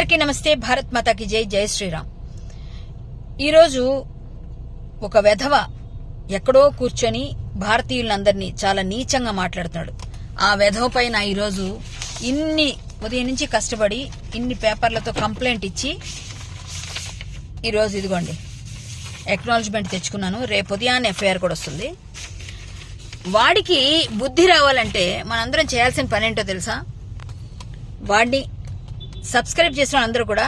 అందరికీ నమస్తే. భారత్ మాతాకి జై. జై శ్రీరామ్. ఈరోజు ఒక వెధవ ఎక్కడో కూర్చొని భారతీయులందరినీ చాలా నీచంగా మాట్లాడుతున్నాడు. ఆ వెధవ పైన ఈరోజు ఉదయం నుంచి కష్టపడి ఇన్ని పేపర్లతో కంప్లైంట్ ఇచ్చి ఈరోజు ఇదిగోండి ఎక్నాలజ్మెంట్ తెచ్చుకున్నాను. రేపు ఉదయాన్నే ఎఫ్ఐఆర్ కూడా వస్తుంది. వాడికి బుద్ధి రావాలంటే మనందరం చేయాల్సిన పని ఏంటో తెలుసా? వాడిని సబ్స్క్రైబ్ చేసిన వాళ్ళందరూ కూడా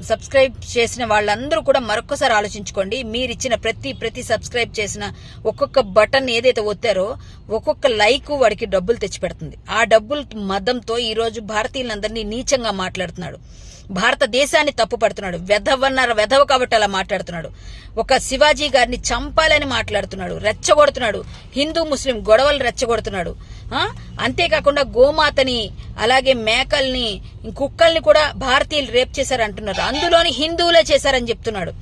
సబ్స్క్రైబ్ చేసిన వాళ్ళందరూ కూడా మరొక్కసారి ఆలోచించుకోండి. మీరు ఇచ్చిన ప్రతి సబ్స్క్రైబ్ చేసిన ఒక్కొక్క బటన్ ఏదైతే ఒత్తారో ఒక్కొక్క లైక్ వాడికి డబ్బులు తెచ్చి పెడుతుంది. ఆ డబ్బులు మదంతో ఈ రోజు భారతీయులందరినీ నీచంగా మాట్లాడుతున్నాడు. భారతదేశాన్ని తప్పు పడుతున్నాడు. వెధవ కాబట్టి అలా మాట్లాడుతున్నాడు. ఒక శివాజీ గారిని చంపాలని మాట్లాడుతున్నాడు, రెచ్చగొడుతున్నాడు. హిందూ ముస్లిం గొడవలు రెచ్చగొడుతున్నాడు. అంతేకాకుండా గోమాతని అలాగే మేకల్ని కుక్కల్ని కూడా భారతీయులు రేప్ చేశారంటున్నారు. అందులోని హిందువులే చేశారని చెప్తున్నాడు.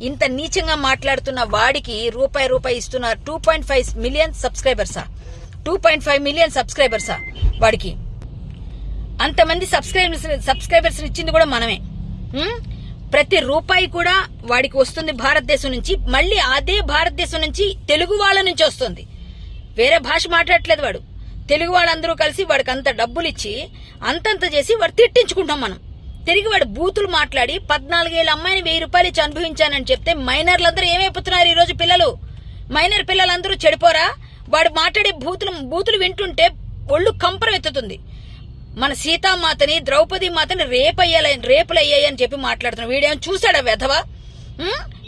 ఇంత నీచంగా మాట్లాడుతున్న వాడికి రూపాయి ఇస్తున్నారు. 2.5 మిలియన్ సబ్స్క్రైబర్సా? 2.5 మిలియన్ సబ్స్క్రైబర్సా వాడికి? అంతమంది సబ్స్క్రైబర్స్ ఇచ్చింది కూడా మనమే. ప్రతి రూపాయి కూడా వాడికి వస్తుంది భారతదేశం నుంచి. మళ్ళీ అదే భారతదేశం నుంచి తెలుగు వాళ్ళ నుంచి వస్తుంది. వేరే భాష మాట్లాడట్లేదు వాడు. తెలుగు వాళ్ళందరూ కలిసి వాడికి అంత డబ్బులు ఇచ్చి అంతంత చేసి వాడు తిట్టించుకుంటాం మనం. తిరిగి వాడు బూతులు మాట్లాడి 14 ఏళ్ళ అమ్మాయిని 1000 రూపాయలు ఇచ్చి అనుభవించానని చెప్తే మైనర్లందరూ ఏమైపోతున్నారు ఈ రోజు? మైనర్ పిల్లలందరూ చెడిపోరా? వాడు మాట్లాడే బూతులు వింటుంటే ఒళ్ళు కంపరం ఎత్తుతుంది. మన సీతామాతని ద్రౌపది మాతని రేపులు అయ్యాయని చెప్పి మాట్లాడుతున్నాడు. వీడేమో చూశాడా వెధవ?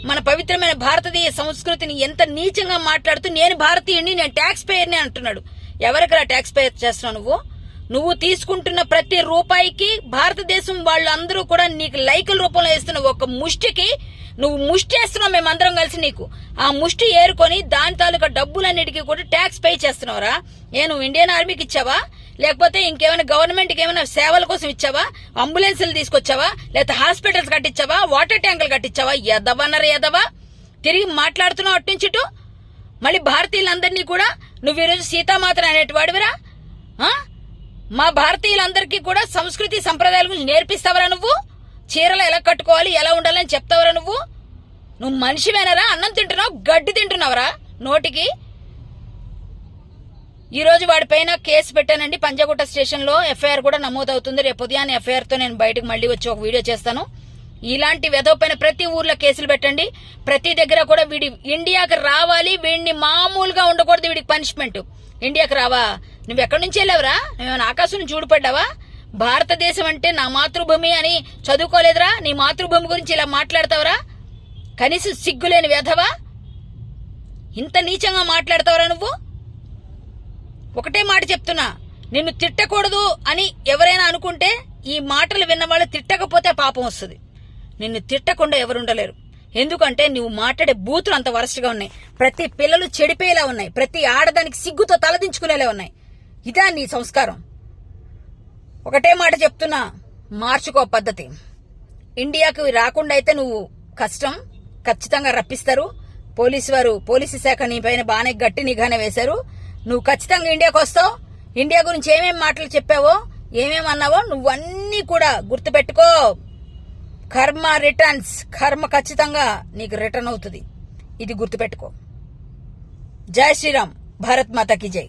మన పవిత్రమైన భారతదేశ సంస్కృతిని ఎంత నీచంగా మాట్లాడుతూ నేను భారతీయుడిని, నేను ట్యాక్స్ పేయర్ని అంటున్నాడు. ఎవరికరా ట్యాక్స్ పే చేస్తున్నావు నువ్వు? తీసుకుంటున్న ప్రతి రూపాయికి భారతదేశం వాళ్ళందరూ కూడా నీకు లైకుల రూపంలో వేస్తున్న ఒక ముష్టికి నువ్వు ముష్టి వేస్తున్నావు. మేమందరం కలిసి నీకు ఆ ముష్టి ఏరుకొని దాని తాలూకా డబ్బులన్నిటికీ కూడా ట్యాక్స్ పే చేస్తున్నావురా? నువ్వు ఇండియన్ ఆర్మీకి ఇచ్చావా? లేకపోతే ఇంకేమైనా గవర్నమెంట్ కి ఏమైనా సేవల కోసం ఇచ్చావా? అంబులెన్సులు తీసుకొచ్చావా? లేకపోతే హాస్పిటల్స్ కట్టించావా? వాటర్ ట్యాంకులు కట్టించావా? ఎదవా తిరిగి మాట్లాడుతున్నావు అట్నుంచిటు. మళ్ళీ భారతీయులందరినీ కూడా నువ్వు ఈరోజు సీతామాతను అనేటి వాడివిరా? మా భారతీయులందరికీ కూడా సంస్కృతి సంప్రదాయాల గురించి నేర్పిస్తావరా నువ్వు? చీరలు ఎలా కట్టుకోవాలి, ఎలా ఉండాలని చెప్తావరా నువ్వు? మనిషివేనరా? అన్నం తింటున్నావు, గడ్డి తింటున్నావరా నోటికి? ఈ రోజు వాడిపైన కేసు పెట్టానండి. పంజాగుట్ట స్టేషన్ లో ఎఫ్ఐఆర్ కూడా నమోదవుతుంది. రేపు ఉదయాన్నే ఎఫ్ఐఆర్ తో నేను బయటకు మళ్ళీ వచ్చి ఒక వీడియో చేస్తాను. ఇలాంటి వెధవ పైన ప్రతి ఊర్లో కేసులు పెట్టండి. ప్రతి దగ్గర కూడా వీడి ఇండియాకి రావాలి. వీడిని మామూలుగా ఉండకూడదు. వీడికి పనిష్మెంట్. ఇండియాకి రావా? నువ్వు ఎక్కడి నుంచి వెళ్ళావురా? నువ్వేమైనా ఆకాశం నుంచి ఊడిపడ్డావా? భారతదేశం అంటే నా మాతృభూమి అని చదువుకోలేదురా? నీ మాతృభూమి గురించి ఇలా మాట్లాడతావురా? కనీసం సిగ్గులేని వెధవా? ఇంత నీచంగా మాట్లాడతావురా నువ్వు? ఒకటే మాట చెప్తున్నా, నిన్ను తిట్టకూడదు అని ఎవరైనా అనుకుంటే ఈ మాటలు విన్న వాళ్ళు తిట్టకపోతే పాపం వస్తుంది. నిన్ను తిట్టకుండా ఎవరుండలేరు. ఎందుకంటే నువ్వు మాట్లాడే బూతులు అంత వరస్ట్గా ఉన్నాయి. ప్రతి పిల్లలు చెడిపోయేలా ఉన్నాయి. ప్రతి ఆడదానికి సిగ్గుతో తలదించుకునేలా ఉన్నాయి. ఇదా నీ సంస్కారం? ఒకటే మాట చెప్తున్నా, మార్చుకో పద్ధతి. ఇండియాకు రాకుండా అయితే నువ్వు కష్టం. ఖచ్చితంగా రప్పిస్తారు. పోలీసు శాఖ నీ పైన బాగానే గట్టి నిఘానే వేశారు. నువ్వు ఖచ్చితంగా ఇండియాకు వస్తావు. ఇండియా గురించి ఏమేమి మాటలు చెప్పావో, ఏమేమి అన్నావో నువ్వన్నీ కూడా గుర్తుపెట్టుకో. కర్మ ఖచ్చితంగా నీకు రిటర్న్ అవుతుంది. ఇది గుర్తుపెట్టుకో. జై శ్రీరామ్. భారత్ మాతాకి జై.